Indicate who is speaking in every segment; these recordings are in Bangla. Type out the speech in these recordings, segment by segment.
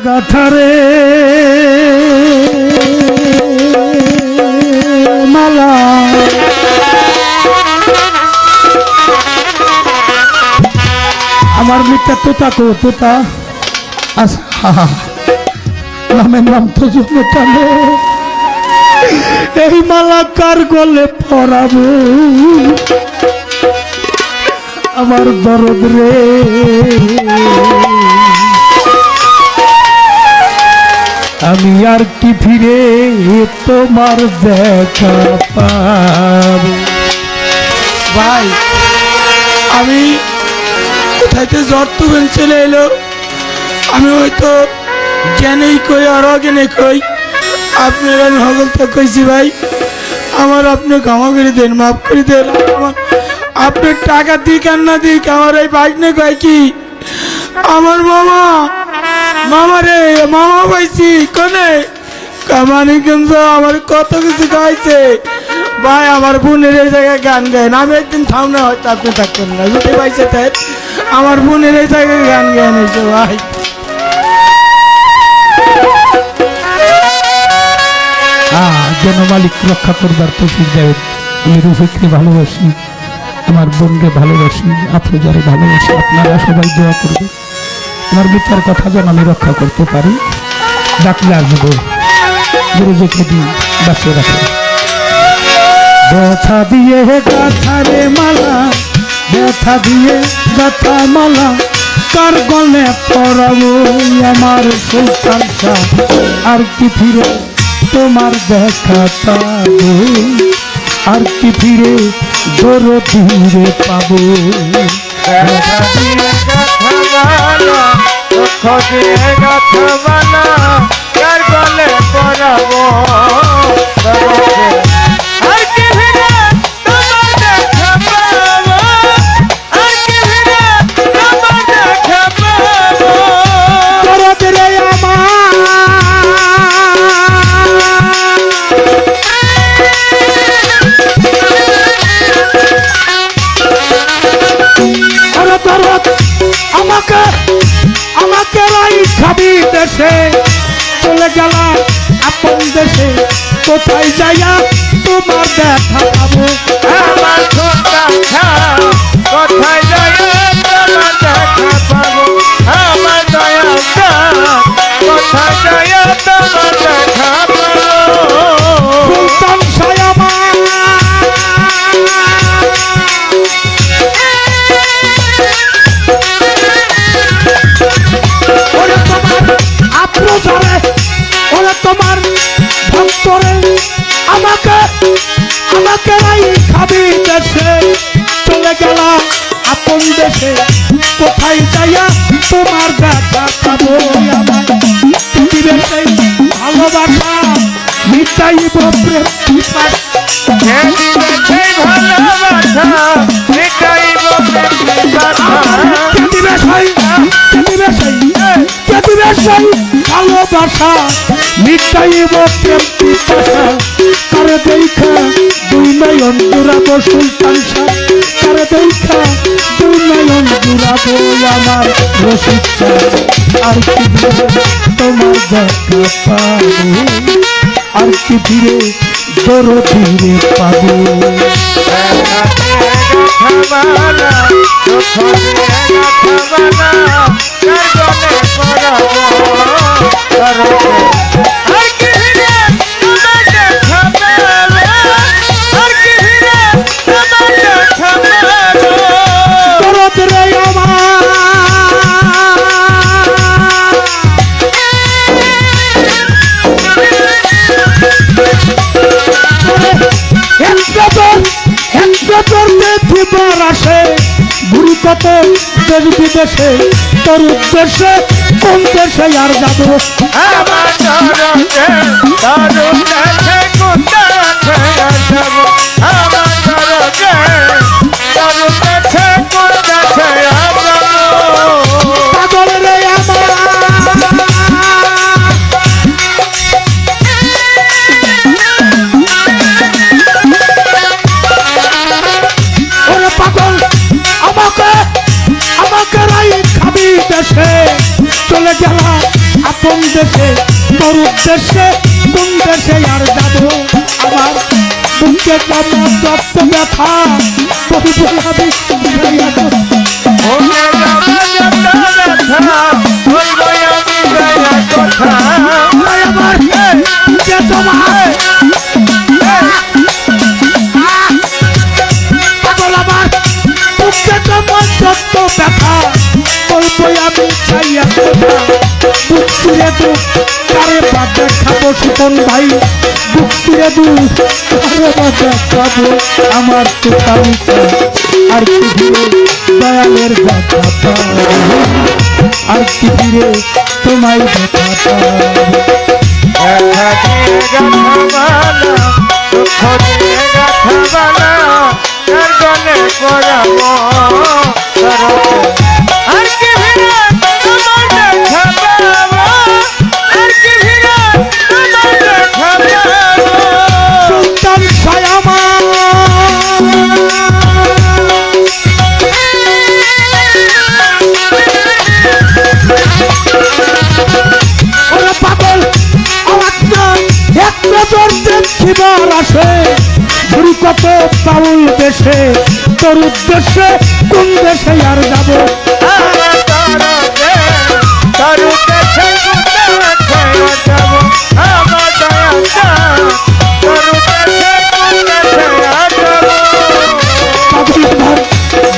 Speaker 1: গাথারে মালা আমার মিঠা তোতা কো তোতা নামের নাম তো জন্য টানে এই মালা কার গলে পরাবো আমার দরদ রে আমি আর কি ফিরে তোমার দেখা পাবো।
Speaker 2: ভাই আমি কোথাইতে জ্বর তুবেন চলে এলো, আমি হয়তো জ্ঞানেই কই আর অজ্ঞানে কই আপনার আমি হগলটা কইছি। ভাই আমার আপনি ক্ষমা করে দেন, মাফ করে দেন। আমার আপনার টাকা দিক আর না দিক আমার এই বাইক নে কয় কি আমার মামা রে মামা পাইছি কোনে কামানি কিন্তু আমার কত কিছু খাইছে। ভাই আমার বোনের এই জায়গায় গান গায়েন, আমি একদিন সামনে হয়তো আপনি থাকতেন না যদি পাইছে তাই আমার বোনের এই জায়গায় গান গায়েন হয়েছে। ভাই
Speaker 1: যেন মালিক রক্ষা করবার তৌফিক দেয়। আমি রুফিককে ভালোবাসি, আমার বোনকে ভালোবাসি, আফরোজারে ভালোবাসি। আপনারা সবাই দোয়া করবে আমার বিচার কথা যেন আমি রক্ষা করতে পারি। ডাকলে আসবো, গুরুজিকে দিন বাঁচিয়ে রাখে। ব্যথা দিয়ে গাথারে মালা, ব্যথা দিয়ে গাথা মালা কার গলে পরাবো আমার সুলতান শাহ। আর কি ফিরে তোমার দেখা পাবো, আর কি ফিরে দরদিরে পাবো।
Speaker 3: ব্যথা দিয়ে গাথা মালা, দুঃখ দিয়ে গাথা মালা কার গলে পরাবো আর কি ফিরে তোমার দেখা পাবো, আর কি ফিরে তোমার দেখা পাবো।
Speaker 1: দরদ রে আমাকে আমাকে রাই খাবি দেশে চলে গেলাম আপন দেশে, কোথায় যাইয়া তোমার দেখা পাবো।
Speaker 3: আমার ছোটা কোথায় যায় তোমার দেখা পাবো, আমার দয়াটা কোথায় যায় তোমার দেখা পাবো।
Speaker 1: সুলতান শাহ ওরে তোমার ভক্তরে আমাকে আমাকে রাই খাবি দেশে চলে গেলাম আপন দেশে, কোথায় যাইয়া তোমার দেখা পাবো। আমার পৃথিবীর সেই ভালোবাসা মিটাইব প্রেম পিপাসা,
Speaker 3: সেই ভালোবাসা মিটাইব প্রেম পিপাসা।
Speaker 1: ভালোবাসা মিটাইব প্রেম পিপাসা, কারে দেখা দুই নয়ন জুড়াবো সুলতান শাহ, কারে দেখা দুই নয়ন জুড়াবো আমার রশিদ শাহ। আর কি ফিরে তোমার দেখা পাবো, আর কি ফিরে দরদিরে পাবো। আসে ঘুরি কত দেশ বিদেশে, তোর উদ্দেশ্যে কোন দেশে আর যাবো।
Speaker 3: আমার
Speaker 1: পাগল রে পাগল আমাকে আমাকে রাই খাবি দেশে চলে গেলাম কোন দেশে তোর উদ্দেশ্যে কোন দেশে আর যাব আমার বুকে কেমন যত ব্যথা বলবো আমি ফিরাইয়া কথা।
Speaker 3: ওকে যাবা যত ব্যথা বলবো আমি যাইয়া কথা।
Speaker 1: ভাই আমার যে তোমার পাগল আমার বুকে কেমন যত ব্যথা বলবো আমি চাইয়া কথা। বুক চিরে দুঃখ কারে বাদে খাবো সুপন ভাই বুক চিরে দুঃখ কারে বাদে খাবো আমার তো তালিকা আর কি ফিরে দয়ালের ব্যথা পাবো আর কি ফিরে তোমায় ব্যথা পাবো।
Speaker 3: ব্যথা দিয়ে গাথা বানা দুঃখ দিয়ে গাথা বানা তার গলে পড়াবো আর কি ভিড়ে তোমার দেখা পাবো আর কি ভিড়ে তোমার দেখা পাবো।
Speaker 1: সুলতান সায়ামা ওরে পাগল আমার না এক নজর দেখিবার আসে ঘুরি কত পাউল দেশে তোর উদ্দেশ্যে কোন দেশে আর যাব
Speaker 3: আমার তরফে তরুকে ছেড়ে ছেড়ে যাব আমার দয়াটা তরুকে ছেড়ে ছেড়ে যাব।
Speaker 1: পাগল আমার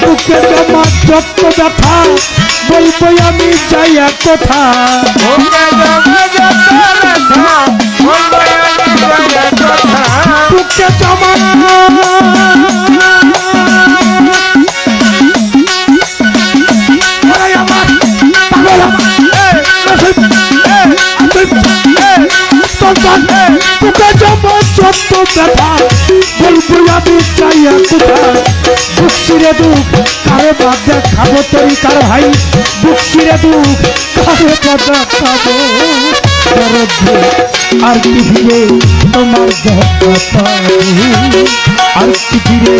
Speaker 1: বুকে জমা যত ব্যথা বলবো আমি যাইয়া কোথা।
Speaker 3: ওকে যাবা যত ব্যথা বলবো আমি যাইয়া কথা।
Speaker 1: বুকে জমা ওরে আমার পাগল আমার বুকে জমা যত ব্যথা বলবো আমি যাইয়া কোথা। বুক চিরে দুঃখ কারে বাদে খাবো তরিকার ভাই বুক চিরে দুঃখ কারে বাদে খাবো দরদ আর কি ফিরে তোমার দেখা পাবো আর কি ফিরে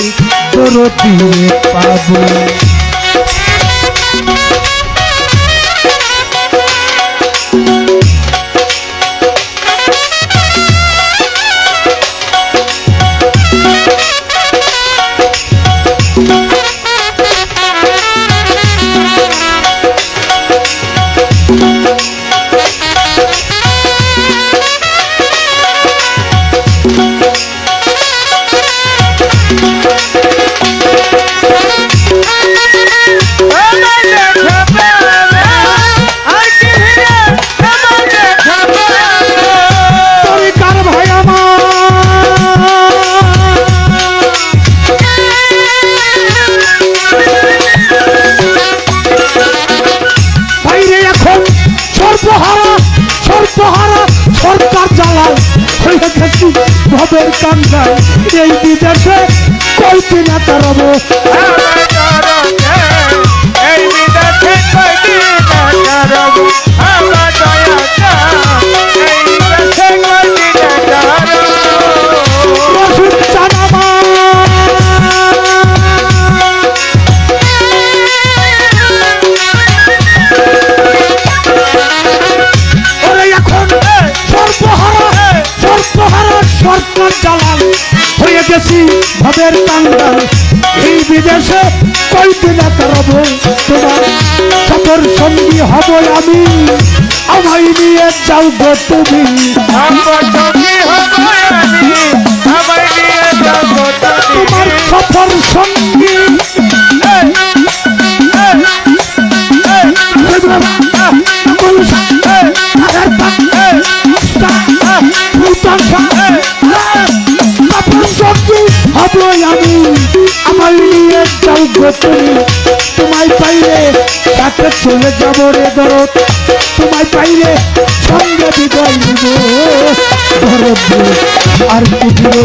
Speaker 1: দরদ পাবো।
Speaker 3: আমার দেখা পাবো আর কি ভিড়ে আমার দেখা পাবো।
Speaker 1: তরিকার ভাই আমার বাইরে এখন সর্বহারা সর্বহারা সরকার জ্বালায় হয়ে গেছি ভবের কান্দায় এই বিদেশে কয়দিন একা রব
Speaker 3: আমার তরফে এই বিদেশে কয়দিন একা রব আমার দয়াটা এই বিদেশে কয়দিন একা রব।
Speaker 1: রসুন জানামা ওরে এখন সর্বহারা সর্বহারা সরকার জ্বালাল হয়ে গেছি ভবের কান্দাল এই বিদেশে কয়দিন একা রব তোমার সফর সঙ্গী হব আমি আমায় নিয়ে যাও গো তুমি
Speaker 3: আমার সঙ্গী হব আমি আমায় নিয়ে যাব
Speaker 1: তোমার
Speaker 3: তুমি।
Speaker 1: সফর সঙ্গী হব আমি আমায় নিয়ে যাও গো তুমি তোমায় পাইলে সাথে চলে যাব রে দরদ তোমায় পাইলে সঙ্গে বিদায় নিব দরদ আর কুটিরে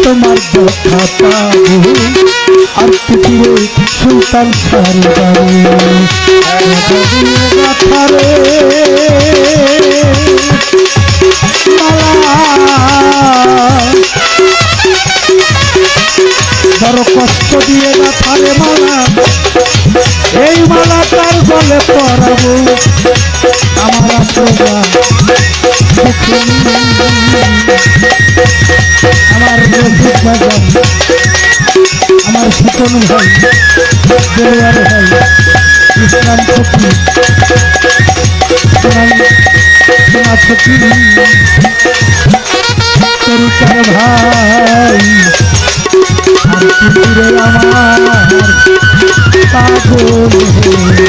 Speaker 1: তোমার দেখা পাবো আর কুটিরে সুলতান সারে বাবু গাথারে বড় কষ্ট দিয়ে গাথারে মালা এই মালা তার গলে পরাবো আমার আত্মজা আমার রফিক বাজার আমার সুতনু ভাই দেওয়ার ভাই ইসলাম ফকি সোনা ফকি তরুচার ভাই আর পুকুরে আমার পাগল হয়ে